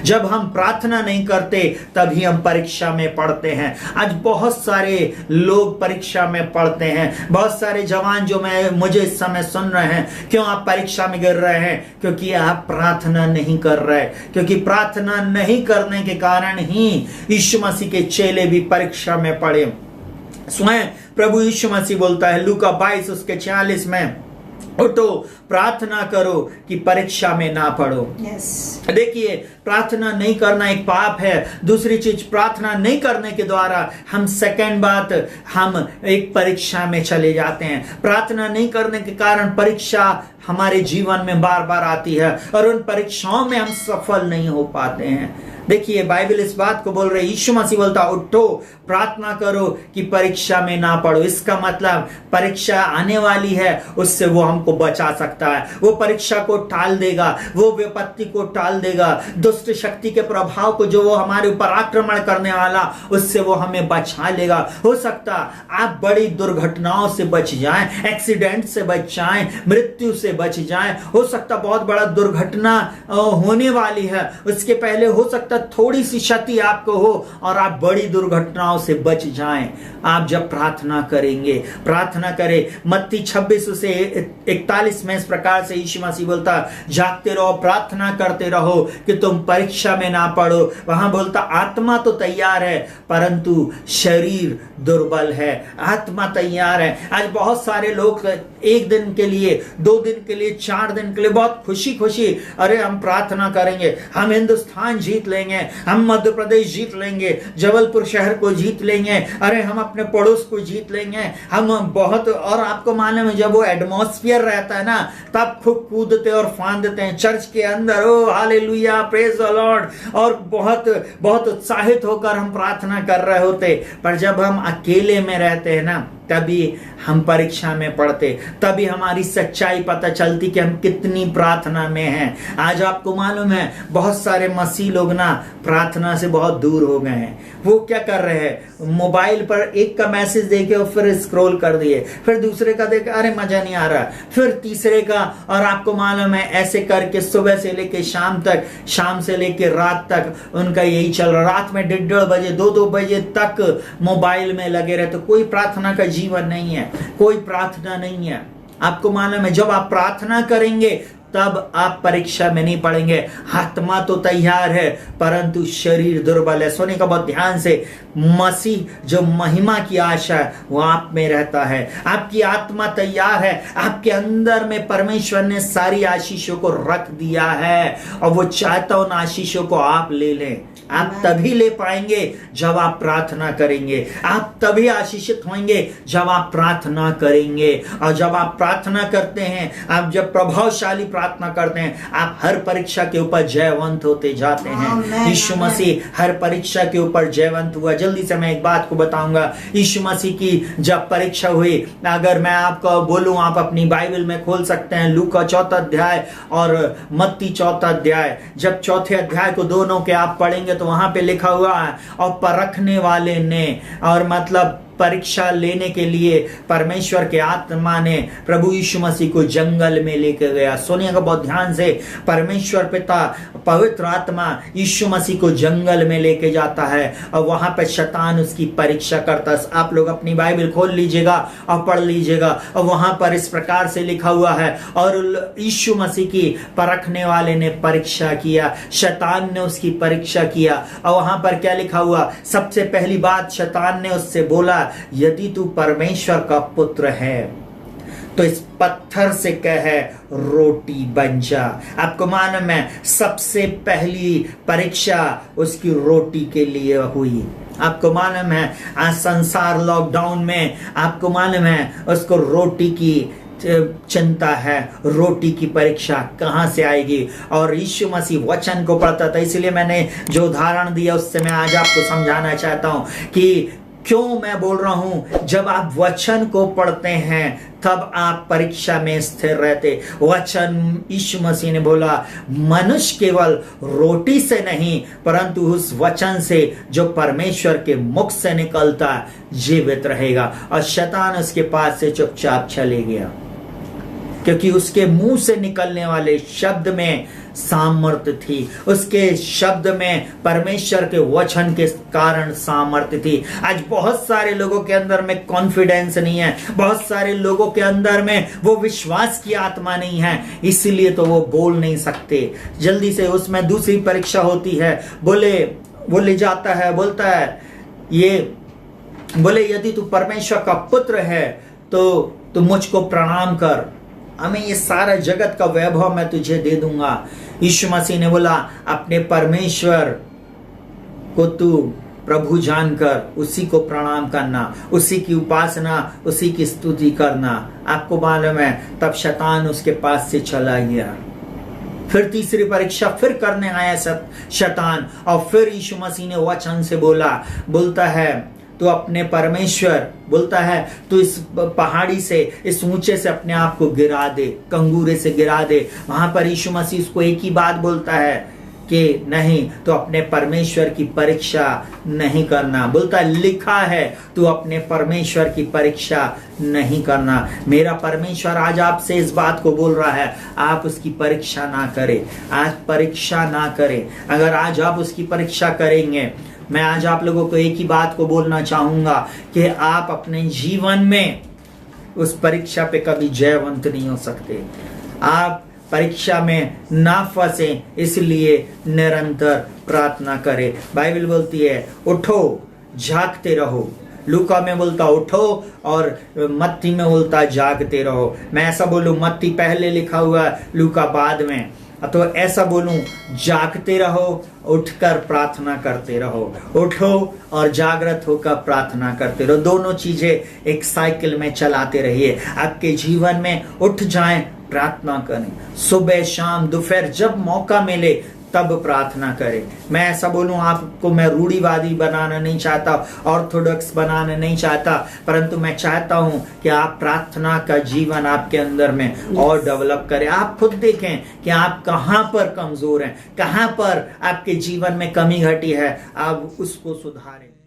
जब हम प्रार्थना नहीं करते तभी हम परीक्षा में पढ़ते हैं। आज बहुत सारे लोग परीक्षा में पढ़ते हैं, बहुत सारे जवान जो मुझे इस समय सुन रहे हैं, क्यों आप परीक्षा में गिर रहे हैं? क्योंकि आप प्रार्थना नहीं कर रहे। क्योंकि प्रार्थना नहीं करने के कारण ही यीशु मसीह के चेले भी परीक्षा में पड़े। स्वयं प्रभु यीशु मसीह बोलता है लूका 22 उसके 46 में, उठो प्रार्थना करो कि परीक्षा में ना पड़ो। देखिए, प्रार्थना नहीं करना एक पाप है। दूसरी चीज, प्रार्थना नहीं करने के द्वारा हम सेकंड बात, हम एक परीक्षा में चले जाते हैं। प्रार्थना नहीं करने के कारण परीक्षा हमारे जीवन में बार बार आती है और उन परीक्षाओं में हम सफल नहीं हो पाते हैं। देखिए, बाइबल इस बात को बोल रही है, यीशु मसीह बोलता उठो प्रार्थना करो कि परीक्षा में ना पड़ो। इसका मतलब परीक्षा आने वाली है, उससे वो हमको बचा सकता है। वो परीक्षा को टाल देगा, वो विपत्ति को टाल देगा, दुष्ट शक्ति के प्रभाव को जो वो हमारे ऊपर आक्रमण करने वाला, उससे वो हमें बचा लेगा। हो सकता आप बड़ी दुर्घटनाओं से बच जाएं, एक्सीडेंट से बच जाएं, मृत्यु से बच जाएं। हो सकता बहुत बड़ा दुर्घटना होने वाली है, उसके पहले हो सकता थोड़ी सी क्षति आपको हो और आप बड़ी दुर्घटनाओं से बच जाएं। आप जब प्रार्थना करेंगे, प्रार्थना करें। मत्ती 26 से 41 में इस प्रकार से यीशु मसीह बोलता, जागते रहो, प्रार्थना करते रहो कि तुम परीक्षा में ना पड़ो। वहां बोलता आत्मा तो तैयार है परंतु शरीर दुर्बल है। आत्मा तैयार है। आज बहुत सारे लोग एक दिन के लिए, 2 दिन के लिए, 4 दिन के लिए बहुत खुशी खुशी, अरे हम प्रार्थना करेंगे, हम हिंदुस्तान जीत लेंगे, हम मध्य प्रदेश जीत लेंगे, जबलपुर शहर को जीत लेंगे, अरे हम अपने पड़ोस को जीत लेंगे, हम बहुत। और आपको मालूम है जब वो एटमॉस्फेयर रहता है ना, तब खूब कूदते और फांदते हैं चर्च के अंदर, ओ हालेलुया, प्रेज द लॉर्ड, और बहुत बहुत उत्साहित होकर हम प्रार्थना कर रहे होते। पर जब हम अकेले में रहते हैं ना, तभी हम परीक्षा में पड़ते, तभी हमारी सच्चाई पता चलती कि हम कितनी प्रार्थना में हैं। आज आपको मालूम है बहुत सारे मसीह लोग ना प्रार्थना से बहुत दूर हो गए हैं। वो क्या कर रहे हैं, मोबाइल पर एक का मैसेज देखे और फिर स्क्रॉल कर दिए, फिर दूसरे का देखे, अरे मजा नहीं आ रहा, फिर तीसरे का, और आपको मालूम है ऐसे करके सुबह से लेके शाम तक, शाम से लेके रात तक उनका यही चल रहा। रात में 1:30 बजे, 2-2 बजे तक मोबाइल में लगे रहते। कोई प्रार्थना का जीवन नहीं है, कोई प्रार्थना नहीं है। आपको मालूम है जब आप प्रार्थना करेंगे तब आप परीक्षा में नहीं पड़ेंगे। आत्मा तो तैयार है परंतु शरीर दुर्बल है। सुने का बहुत ध्यान से, मसीह जो महिमा की आशा है वो आप में रहता है। आपकी आत्मा तैयार है, आपके अंदर में परमेश्वर ने सारी आशीषों को रख दिया है और वो चाहता उन आशीषों को आप ले लें। आप तभी ले पाएंगे जब आप प्रार्थना करेंगे। आप तभी आशीषित होंगे जब आप प्रार्थना करेंगे। और जब आप प्रार्थना करते हैं, आप जब प्रभावशाली प्रार्थना करते हैं, आप हर परीक्षा के ऊपर जयवंत होते जाते हैं। यीशु मसीह हर परीक्षा के ऊपर जयवंत हुआ। जल्दी से मैं एक बात को बताऊंगा, यीशु मसीह की जब परीक्षा हुई, अगर मैं आपको बोलूं, आप अपनी बाइबल में खोल सकते हैं लूका 4 अध्याय और मत्ती 4 अध्याय। जब 4 अध्याय को दोनों के आप पढ़ेंगे तो वहां पे लिखा हुआ है, और परखने वाले ने, और मतलब परीक्षा लेने के लिए परमेश्वर के आत्मा ने प्रभु यीशु मसीह को जंगल में लेकर गया। सुनिएगा बहुत ध्यान से, परमेश्वर पिता पवित्र आत्मा यीशु मसीह को जंगल में लेके जाता है और वहां पर शैतान उसकी परीक्षा करता है। आप लोग अपनी बाइबल खोल लीजिएगा और पढ़ लीजिएगा, और वहां पर इस प्रकार से लिखा हुआ है, और यीशु मसीह की परखने वाले ने परीक्षा किया, शैतान ने उसकी परीक्षा किया। और वहां पर क्या लिखा हुआ, सबसे पहली बात शैतान ने उससे बोला, यदि तू परमेश्वर का पुत्र है तो इस पत्थर से कह रोटी बन जा। आपको मालूम है सबसे पहली परीक्षा उसकी रोटी के लिए हुई। आपको मालूम है आज संसार लॉकडाउन में, आपको मालूम है उसको रोटी की चिंता है, रोटी की परीक्षा कहां से आएगी। और यीशु मसीह वचन को पढ़ता था, इसलिए मैंने जो उदाहरण दिया उससे मैं आज आपको समझाना चाहता हूं कि क्यों मैं बोल रहा हूं, जब आप वचन को पढ़ते हैं तब आप परीक्षा में स्थिर रहते। वचन यीशु मसीह ने बोला, मनुष्य केवल रोटी से नहीं परंतु उस वचन से जो परमेश्वर के मुख से निकलता जीवित रहेगा। और शैतान उसके पास से चुपचाप चले गया। क्योंकि उसके मुंह से निकलने वाले शब्द में सामर्थ्य थी, उसके शब्द में परमेश्वर के वचन के कारण सामर्थ्य थी। आज बहुत सारे लोगों के अंदर में कॉन्फिडेंस नहीं है, बहुत सारे लोगों के अंदर में वो विश्वास की आत्मा नहीं है, इसलिए तो वो बोल नहीं सकते जल्दी से। उसमें दूसरी परीक्षा होती है, वो ले जाता है, बोलता है ये, बोले यदि तू परमेश्वर का पुत्र है तो तू मुझको प्रणाम कर, हमें ये सारा जगत का वैभव मैं तुझे दे दूंगा। यीशु मसीह ने बोला अपने परमेश्वर को तू प्रभु जानकर उसी को प्रणाम करना, उसी की उपासना, उसी की स्तुति करना। आपको मालूम है तब शैतान उसके पास से चला गया। फिर तीसरी परीक्षा फिर करने आया शैतान, और फिर यीशु मसीह ने वचन से बोलता है तो अपने परमेश्वर, बोलता है तो इस पहाड़ी से, इस ऊंचे से अपने आप को गिरा दे, कंगूरे से गिरा दे। वहां पर यीशु मसीह उसको एक ही बात बोलता है कि नहीं तो अपने परमेश्वर की परीक्षा नहीं करना। बोलता है लिखा है तू अपने परमेश्वर की परीक्षा नहीं करना। मेरा परमेश्वर आज आपसे इस बात को बोल रहा है, आप उसकी परीक्षा ना करें, आज परीक्षा ना करें। अगर आज आप उसकी परीक्षा करेंगे, मैं आज आप लोगों को एक ही बात को बोलना चाहूंगा कि आप अपने जीवन में उस परीक्षा पे कभी जयवंत नहीं हो सकते। आप परीक्षा में ना फंसे, इसलिए निरंतर प्रार्थना करें। बाइबल बोलती है उठो जागते रहो, लूका में बोलता उठो और मत्ती में बोलता जागते रहो। मैं ऐसा बोलूं, मत्ती पहले लिखा हुआ है, लूका बाद में, तो ऐसा बोलूं जागते रहो, उठकर प्रार्थना करते रहो। उठो और जागृत होकर प्रार्थना करते रहो, दोनों चीजें एक साइकिल में चलाते रहिए। आपके जीवन में उठ जाएं, प्रार्थना करें, सुबह शाम दोपहर जब मौका मिले तब प्रार्थना करें। मैं ऐसा बोलूं, आपको मैं रूढ़िवादी बनाना नहीं चाहता, ऑर्थोडॉक्स बनाना नहीं चाहता, परंतु मैं चाहता हूं कि आप प्रार्थना का जीवन आपके अंदर में और डेवलप करें। आप खुद देखें कि आप कहां पर कमजोर हैं, कहां पर आपके जीवन में कमी घटी है, आप उसको सुधारें।